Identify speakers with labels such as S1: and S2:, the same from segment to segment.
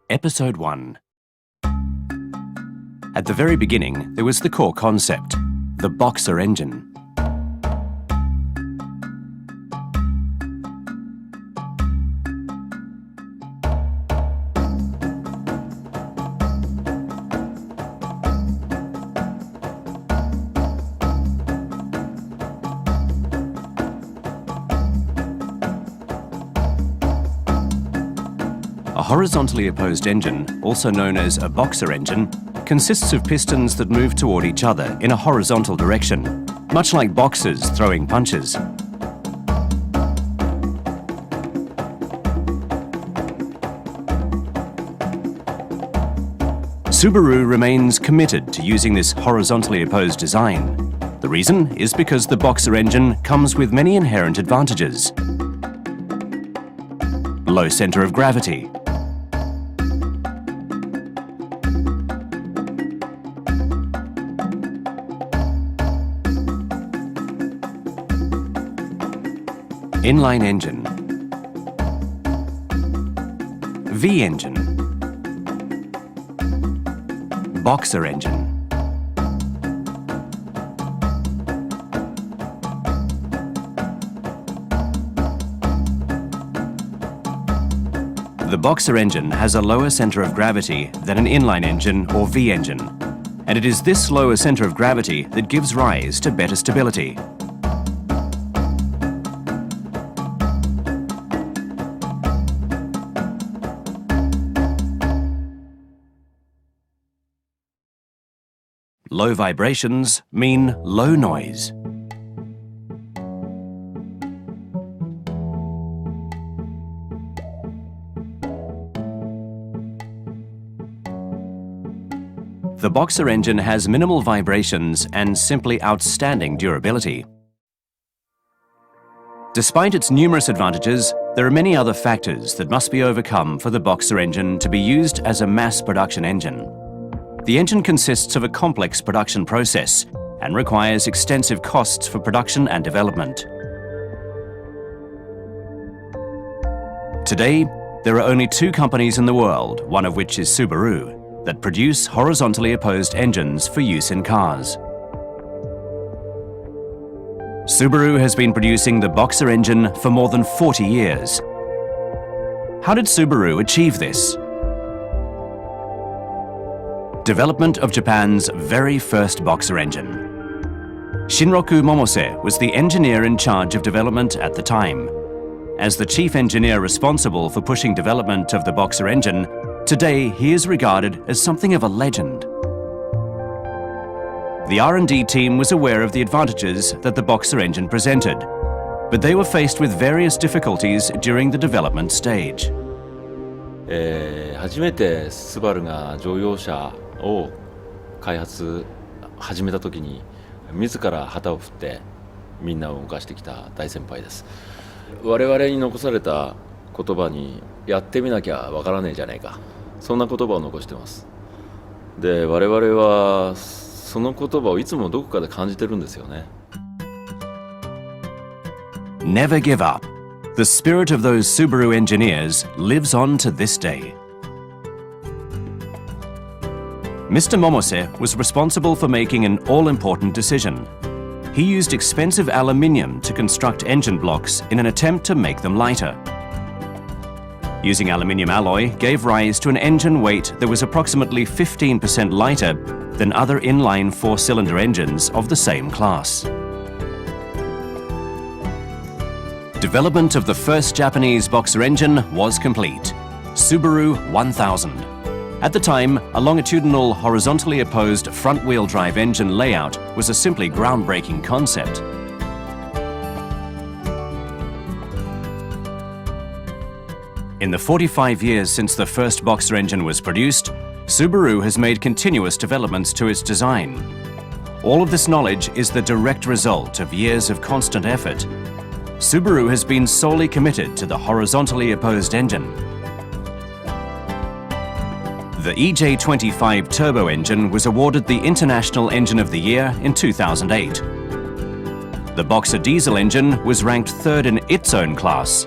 S1: Episode 1. At the very beginning, there was the core concept, the Boxer engine. A horizontally opposed engine, also known as a Boxer engine, consists of pistons that move toward each other in a horizontal direction, much like boxers throwing punches. Subaru remains committed to using this horizontally opposed design. The reason is because the Boxer engine comes with many inherent advantages. Low center of gravity, inline engine, V engine, Boxer engine. The Boxer engine has a lower center of gravity than an inline engine or V engine, and it is this lower center of gravity that gives rise to better stability. Low vibrations mean low noise. The Boxer engine has minimal vibrations and simply outstanding durability. Despite its numerous advantages, there are many other factors that must be overcome for the Boxer engine to be used as a mass production engine. The engine consists of a complex production process and requires extensive costs for production and development. Today, there are only two companies in the world, one of which is Subaru, that produce horizontally opposed engines for use in cars. Subaru has been producing the Boxer engine for more than 40 years. How did Subaru achieve this? Development of Japan's very first Boxer engine. Shinroku Momose was the engineer in charge of development at the time. As the chief engineer responsible for pushing development of the Boxer engine, today he is regarded as something of a legend. The R&D team was aware of the advantages that the Boxer engine presented, but they were faced with various difficulties during the development stage.
S2: 初めてスバルが乗用車を開発始めた時に自ら旗を振ってみんなを動かしてきた大先輩です。我々に残された言葉にやってみなきゃわからねえじゃないか、そんな言葉を残してます。で、我々はその言葉をいつもどこかで感じてるんですよね。
S1: Never give up. The spirit of those Subaru engineers lives on to this day. Mr. Momose was responsible for making an all-important decision. He used expensive aluminium to construct engine blocks in an attempt to make them lighter. Using aluminium alloy gave rise to an engine weight that was approximately 15% lighter than other inline four-cylinder engines of the same class. Development of the first Japanese Boxer engine was complete, Subaru 1000. At the time, a longitudinal, horizontally opposed front-wheel drive engine layout was a simply groundbreaking concept. In the 45 years since the first Boxer engine was produced, Subaru has made continuous developments to its design. All of this knowledge is the direct result of years of constant effort. Subaru has been solely committed to the horizontally opposed engine. The EJ25 turbo engine was awarded the International Engine of the Year in 2008. The Boxer diesel engine was ranked third in its own class.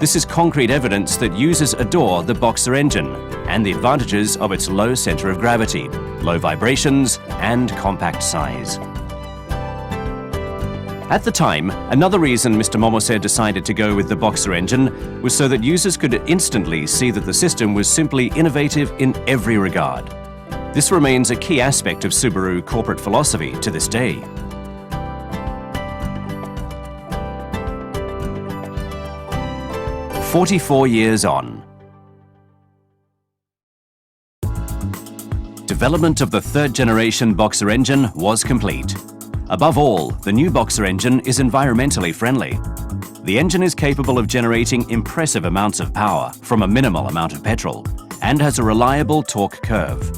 S1: This is concrete evidence that users adore the Boxer engine and the advantages of its low center of gravity, low vibrations, and compact size. At the time, another reason Mr. Momose decided to go with the Boxer engine was so that users could instantly see that the system was simply innovative in every regard. This remains a key aspect of Subaru corporate philosophy to this day. "44 years on. Development of the third-generation Boxer engine was complete. Above all, the new Boxer engine is environmentally friendly. The engine is capable of generating impressive amounts of power from a minimal amount of petrol and has a reliable torque curve.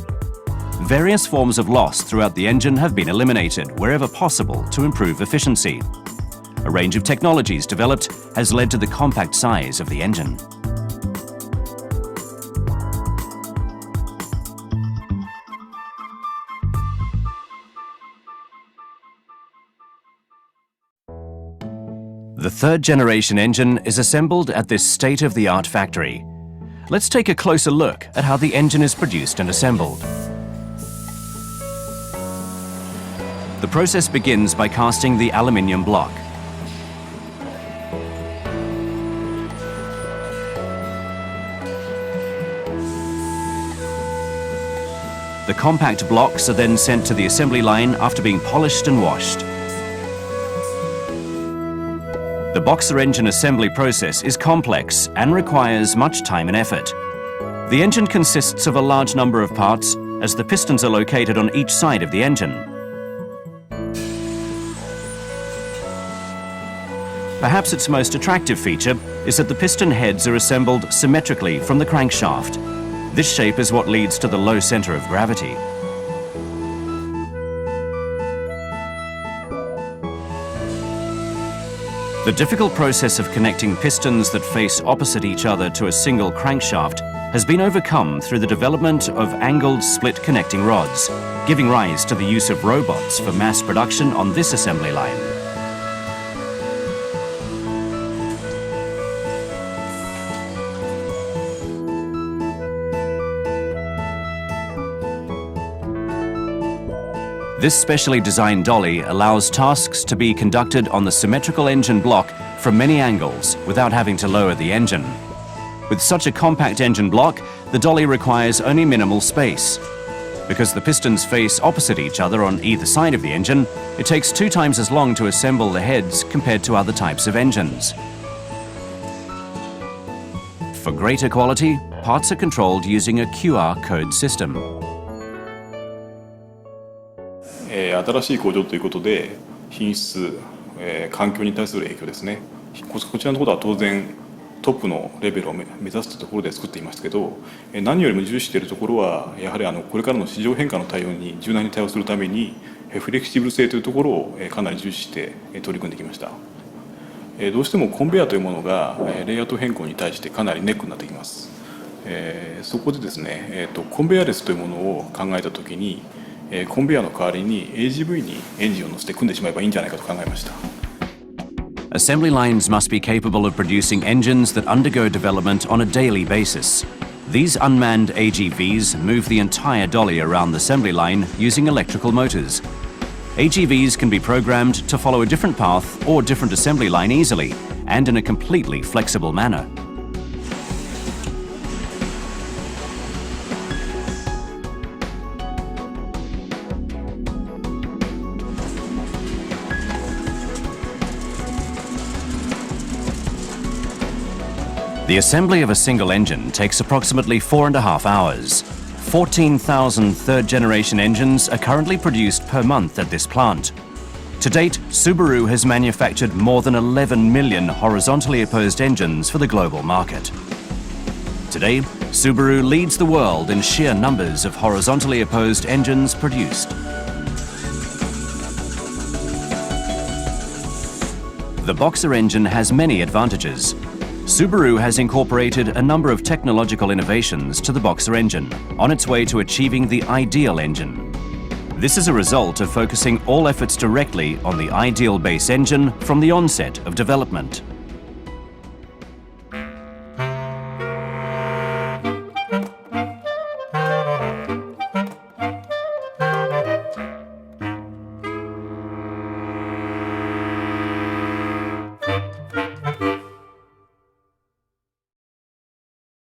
S1: Various forms of loss throughout the engine have been eliminated wherever possible to improve efficiency. A range of technologies developed has led to the compact size of the engine. The third-generation engine is assembled at this state-of-the-art factory. Let's take a closer look at how the engine is produced and assembled. The process begins by casting the aluminium block. The compact blocks are then sent to the assembly line after being polished and washed. The Boxer engine assembly process is complex and requires much time and effort. The engine consists of a large number of parts, as the pistons are located on each side of the engine. Perhaps its most attractive feature is that the piston heads are assembled symmetrically from the crankshaft. This shape is what leads to the low center of gravity. The difficult process of connecting pistons that face opposite each other to a single crankshaft has been overcome through the development of angled split connecting rods, giving rise to the use of robots for mass production on this assembly line. This specially designed dolly allows tasks to be conducted on the symmetrical engine block from many angles without having to lower the engine. With such a compact engine block, the dolly requires only minimal space. Because the pistons face opposite each other on either side of the engine, it takes 2 times as long to assemble the heads compared to other types of engines. For greater quality, parts are controlled using a QR code system.
S3: 新しい工場ということで品質、環境に対する影響ですね。こちらのところは当然トップのレベルを目指すというところで作っていますけど、何よりも重視しているところはやはりこれからの市場変化の対応に柔軟に対応するためにフレキシブル性というところをかなり重視して取り組んできました。どうしてもコンベヤーというものがレイアウト変更に対してかなりネックになってきます。そこでですね、コンベヤーレスというものを考えたときにコンベヤーの代わりに AGV にエンジンを乗せて組んでしまえばいいんじゃないかと考えました。
S1: Assembly lines must be capable of producing engines that undergo development on a daily basis. These unmanned AGVs move the entire dolly around the assembly line using electrical motors. AGVs can be programmed to follow a different path or different assembly line easily and in a completely flexible manner. The assembly of a single engine takes approximately 4.5 hours. 14,000 third-generation engines are currently produced per month at this plant. To date, Subaru has manufactured more than 11 million horizontally opposed engines for the global market. Today, Subaru leads the world in sheer numbers of horizontally opposed engines produced. The Boxer engine has many advantages. Subaru has incorporated a number of technological innovations to the Boxer engine on its way to achieving the ideal engine. This is a result of focusing all efforts directly on the ideal base engine from the onset of development.